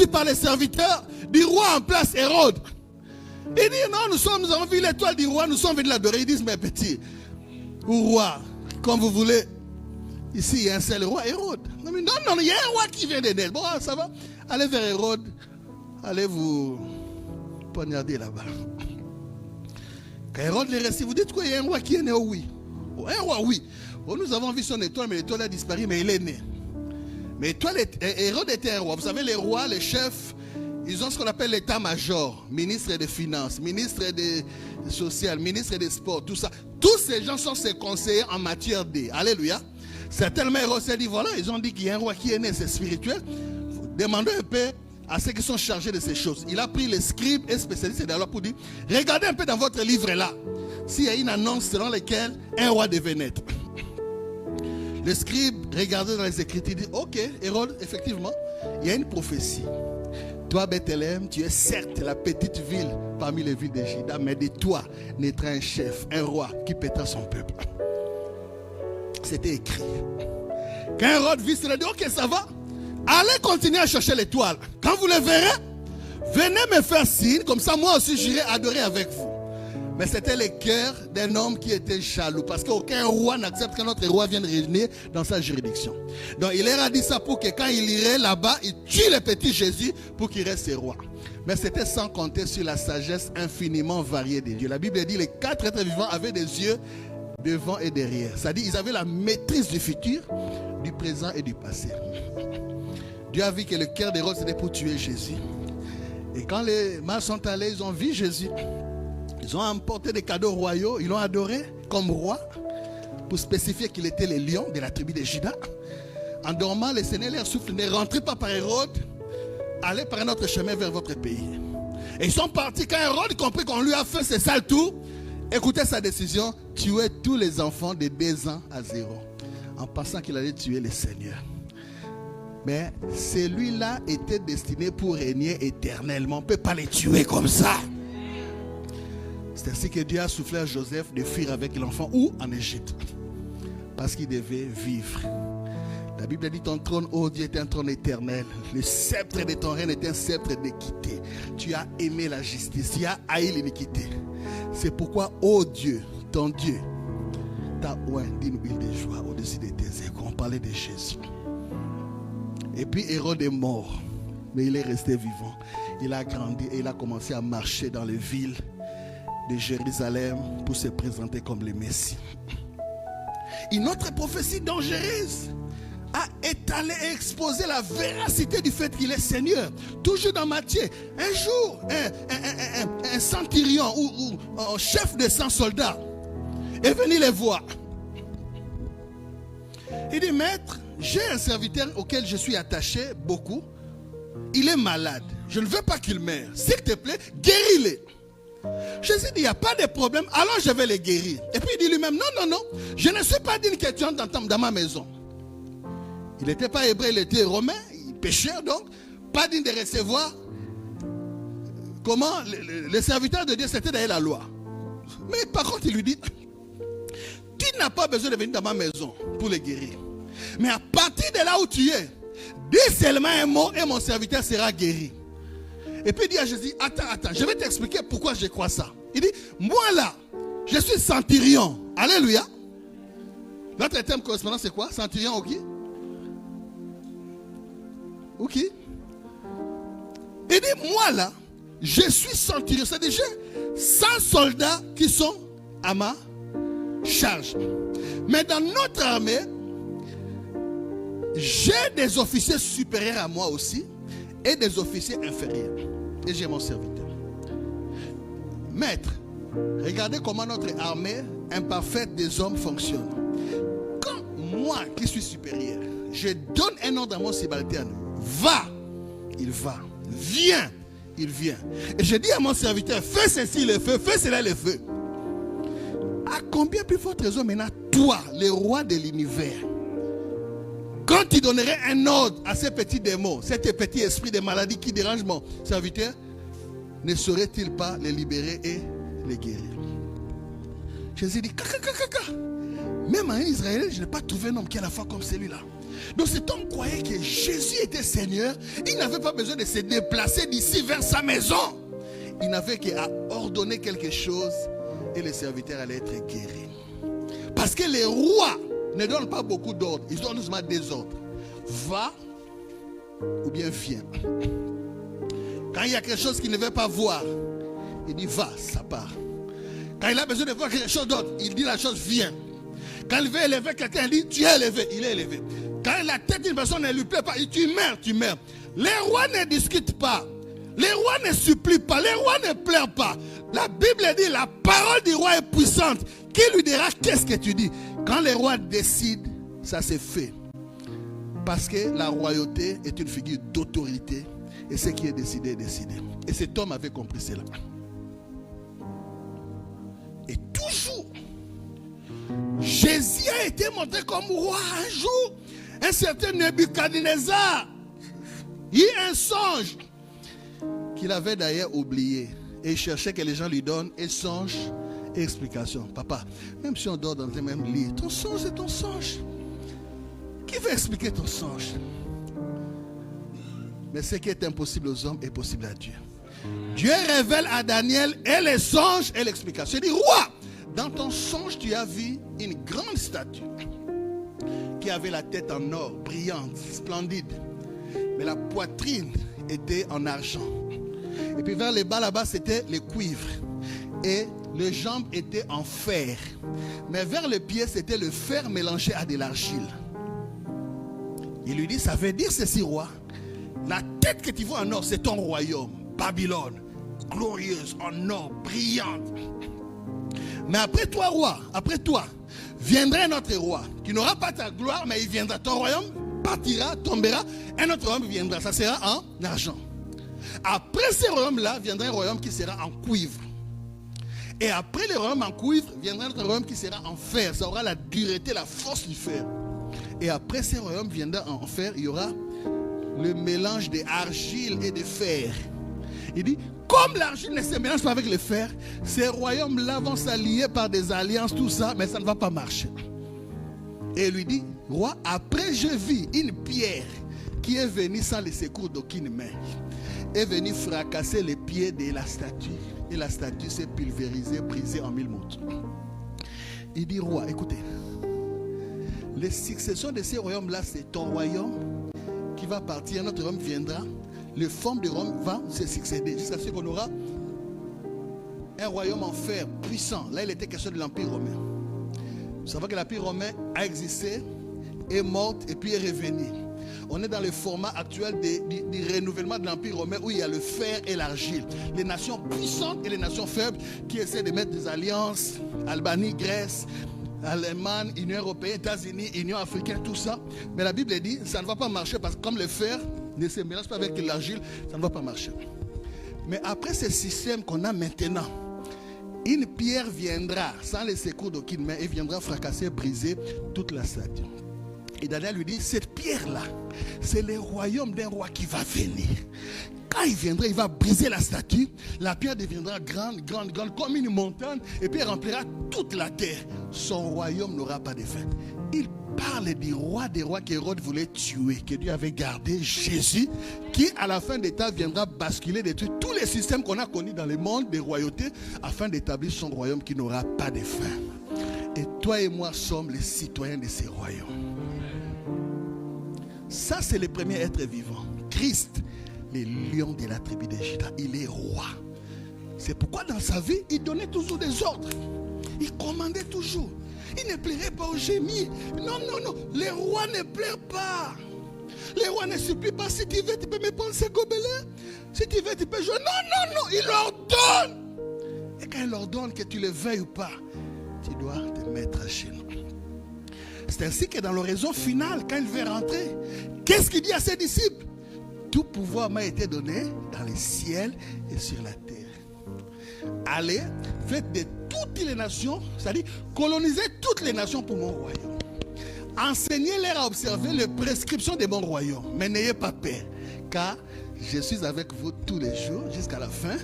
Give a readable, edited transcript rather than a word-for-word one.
reçu par les serviteurs du roi en place, Hérode. Il dit, non, nous avons vu l'étoile du roi, nous sommes venus l'adorer. Ils disent, mais petit, ou roi, comme vous voulez. Ici, il y a un seul roi, Hérode. Non, il y a un roi qui vient de naître. Bon, ça va. Allez vers Hérode. Allez vous poignarder là-bas. Quand Hérode les récit, vous dites quoi? Il y a un roi qui est né, oui. Un roi, oui. Bon, nous avons vu son étoile, mais l'étoile a disparu, mais il est né. Mais Hérode était un roi. Vous savez, les rois, les chefs, ils ont ce qu'on appelle l'état-major, ministre des Finances, ministre des Social, ministre des Sports, tout ça. Tous ces gens sont ses conseillers en matière de. Alléluia. C'est tellement Hérode s'est dit, voilà, ils ont dit qu'il y a un roi qui est né, c'est spirituel. Demandez un peu à ceux qui sont chargés de ces choses. Il a pris les scribes et spécialistes de la loi pour dire, regardez un peu dans votre livre là, s'il y a une annonce selon laquelle un roi devait naître. Le scribe regardait dans les Écritures, il dit, ok, Hérode, effectivement, il y a une prophétie. Toi, Bethléem, tu es certes la petite ville parmi les villes de Juda, mais de toi naîtra un chef, un roi qui pètera son peuple. C'était écrit. Quand Hérode vit cela, il dit, ok, ça va. Allez continuer à chercher l'étoile. Quand vous le verrez, venez me faire signe, comme ça moi aussi j'irai adorer avec vous. Mais c'était le cœur d'un homme qui était jaloux, parce qu'aucun roi n'accepte que notre roi vienne régner dans sa juridiction. Donc il leur a dit ça pour que quand il irait là-bas, il tue le petit Jésus pour qu'il reste roi. Mais c'était sans compter sur la sagesse infiniment variée de Dieu. La Bible dit que les 4 êtres vivants avaient des yeux devant et derrière. C'est-à-dire qu'ils avaient la maîtrise du futur, du présent et du passé. Dieu a vu que le cœur d'Hérode c'était pour tuer Jésus. Et quand les mâles sont allés, ils ont vu Jésus. Ils ont emporté des cadeaux royaux, ils l'ont adoré comme roi pour spécifier qu'il était le lion de la tribu de Juda. En dormant, le Seigneur leur souffle, ne rentrez pas par Hérode, allez par un autre chemin vers votre pays. Et ils sont partis quand Hérode comprit qu'on lui a fait ce sale tour. Écoutez sa décision, tuer tous les enfants de 2 ans à 0, en pensant qu'il allait tuer le Seigneur. Mais celui-là était destiné pour régner éternellement. On ne peut pas les tuer comme ça. C'est ainsi que Dieu a soufflé à Joseph de fuir avec l'enfant où? En Égypte. Parce qu'il devait vivre. La Bible dit ton trône, oh Dieu, est un trône éternel. Le sceptre de ton règne est un sceptre d'équité. Tu as aimé la justice, tu as haï l'iniquité. C'est pourquoi, oh Dieu, ton Dieu, t'a oint d'une huile de joie au-dessus de tes échos. On parlait de Jésus. Et puis Hérode est mort, mais il est resté vivant. Il a grandi et il a commencé à marcher dans les villes de Jérusalem pour se présenter comme le Messie. Une autre prophétie dangereuse a étalé et exposé la véracité du fait qu'il est Seigneur. Toujours dans Matthieu, un jour, un centurion ou un chef de 100 soldats est venu les voir. Il dit, maître, j'ai un serviteur auquel je suis attaché beaucoup. Il est malade. Je ne veux pas qu'il meure. S'il te plaît, guéris-le. Jésus dit, il n'y a pas de problème. Alors je vais le guérir. Et puis il dit lui-même, non. Je ne suis pas digne que tu entres dans ma maison. Il n'était pas hébreu, il était romain. Il péchait donc. Pas digne de recevoir. Comment le serviteur de Dieu, c'était derrière la loi. Mais par contre, il lui dit, tu n'as pas besoin de venir dans ma maison pour le guérir. Mais à partir de là où tu es, dis seulement un mot et mon serviteur sera guéri. Et puis il dit à Jésus, attends, je vais t'expliquer pourquoi je crois ça. Il dit, moi là, je suis centurion. Alléluia. Notre terme correspondant c'est quoi? Centurion ou qui? Ou qui? Il dit, moi là, je suis centurion. C'est déjà 100 soldats qui sont à ma charge. Mais dans notre armée, j'ai des officiers supérieurs à moi aussi et des officiers inférieurs. Et j'ai mon serviteur. Maître, regardez comment notre armée imparfaite des hommes fonctionne. Quand moi qui suis supérieur, je donne un ordre à mon subalterne, va, il va, viens, il vient. Et je dis à mon serviteur, fais ceci le feu, fais cela le feu. À combien plus fort trésor maintenant, toi, le roi de l'univers, quand tu donnerais un ordre à ces petits démons, ces petits esprits de maladie qui dérangent mon serviteur, ne saurait-il pas les libérer et les guérir? Jésus dit, même en Israël, je n'ai pas trouvé un homme qui a la foi comme celui-là. Donc cet homme croyait que Jésus était Seigneur. Il n'avait pas besoin de se déplacer d'ici vers sa maison. Il n'avait qu'à ordonner quelque chose et le serviteur allait être guéri. Parce que les rois ne donnent pas beaucoup d'ordres. Ils donnent seulement des ordres. Va ou bien viens. Quand il y a quelque chose qu'il ne veut pas voir, il dit va, ça part. Quand il a besoin de voir quelque chose d'autre, il dit la chose viens. Quand il veut élever quelqu'un, il dit tu es élevé, il est élevé. Quand la tête d'une personne ne lui plaît pas, il dit tu meurs, tu meurs. Les rois ne discutent pas. Les rois ne supplient pas. Les rois ne pleurent pas. La Bible dit la parole du roi est puissante. Qui lui dira qu'est-ce que tu dis? Quand les rois décident, ça se fait. Parce que la royauté est une figure d'autorité. Et ce qui est décidé est décidé. Et cet homme avait compris cela. Et toujours, Jésus a été montré comme roi. Un jour, un certain Nebuchadnezzar, il y a un songe qu'il avait d'ailleurs oublié. Et il cherchait que les gens lui donnent un songe et explication. Papa, même si on dort dans le même lit, ton songe c'est ton songe. Qui va expliquer ton songe? Mais ce qui est impossible aux hommes est possible à Dieu. Dieu révèle à Daniel et les songes et l'explication. Il dit, roi, dans ton songe, tu as vu une grande statue qui avait la tête en or, brillante, splendide. Mais la poitrine était en argent. Et puis vers le bas là-bas, c'était le cuivre. Et les jambes étaient en fer. Mais vers le pied, c'était le fer mélangé à de l'argile. Il lui dit, ça veut dire ceci, roi. La tête que tu vois en or, c'est ton royaume. Babylone, glorieuse, en or, brillante. Mais après toi, roi, après toi, viendra un autre roi qui n'aura pas ta gloire, mais il viendra. Ton royaume partira, tombera, un autre royaume viendra. Ça sera en argent. Après ce royaume-là, viendra un royaume qui sera en cuivre. Et après le royaume en cuivre, viendra un autre royaume qui sera en fer. Ça aura la dureté, la force du fer. Et après ce royaume viendra en fer, il y aura le mélange d'argile et de fer. Il dit, comme l'argile ne se mélange pas avec le fer, ces royaumes-là vont s'allier par des alliances, tout ça, mais ça ne va pas marcher. Et il lui dit, roi, après je vis une pierre qui est venue sans le secours d'aucune main, est venue fracasser les pieds de la statue. Et la statue s'est pulvérisée, brisée en mille morceaux. Il dit, roi, écoutez, les successions de ces royaumes-là, c'est ton royaume qui va partir, un autre royaume viendra. Le forme de Rome va se succéder jusqu'à ce qu'on aura un royaume en fer puissant. Là, il était question de l'Empire romain. Vous savez que l'Empire romain a existé, est mort et puis est revenu. On est dans le format actuel du renouvellement de l'Empire romain où il y a le fer et l'argile. Les nations puissantes et les nations faibles qui essaient de mettre des alliances, Albanie, Grèce, Allemagne, Union européenne, États-Unis, Union africaine, tout ça. Mais la Bible dit, ça ne va pas marcher parce que comme le fer ne se mélange pas avec l'argile, ça ne va pas marcher. Mais après ce système qu'on a maintenant, une pierre viendra sans le secours d'aucune main et viendra fracasser, briser toute la statue. Et Daniel lui dit, cette pierre-là, c'est le royaume d'un roi qui va venir. Quand il viendra, il va briser la statue. La pierre deviendra grande, grande, grande, comme une montagne. Et puis elle remplira toute la terre. Son royaume n'aura pas de fin. Il parle du roi des rois qu'Hérode voulait tuer, que Dieu avait gardé, Jésus, qui à la fin des temps viendra basculer, détruire tous les systèmes qu'on a connus dans le monde des royautés, afin d'établir son royaume qui n'aura pas de fin. Et toi et moi sommes les citoyens de ces royaumes. Ça, c'est le premier être vivant. Christ, le lion de la tribu de Juda, il est roi. C'est pourquoi dans sa vie, il donnait toujours des ordres. Il commandait toujours. Il ne plairait pas aux gémis. Non, non, non. Les rois ne plairent pas. Les rois ne supplient pas. Si tu veux, tu peux me prendre ces gobelets. Si tu veux, tu peux jouer. Non, non, non. Il leur donne. Et quand il leur donne, que tu le veuilles ou pas, tu dois te mettre chez nous. C'est ainsi que dans l'oraison finale, quand il veut rentrer, qu'est-ce qu'il dit à ses disciples? Tout pouvoir m'a été donné dans les ciels et sur la terre. Allez, faites de toutes les nations, c'est-à-dire colonisez toutes les nations pour mon royaume. Enseignez-leur à observer les prescriptions de mon royaume. Mais n'ayez pas peur, car je suis avec vous tous les jours jusqu'à la fin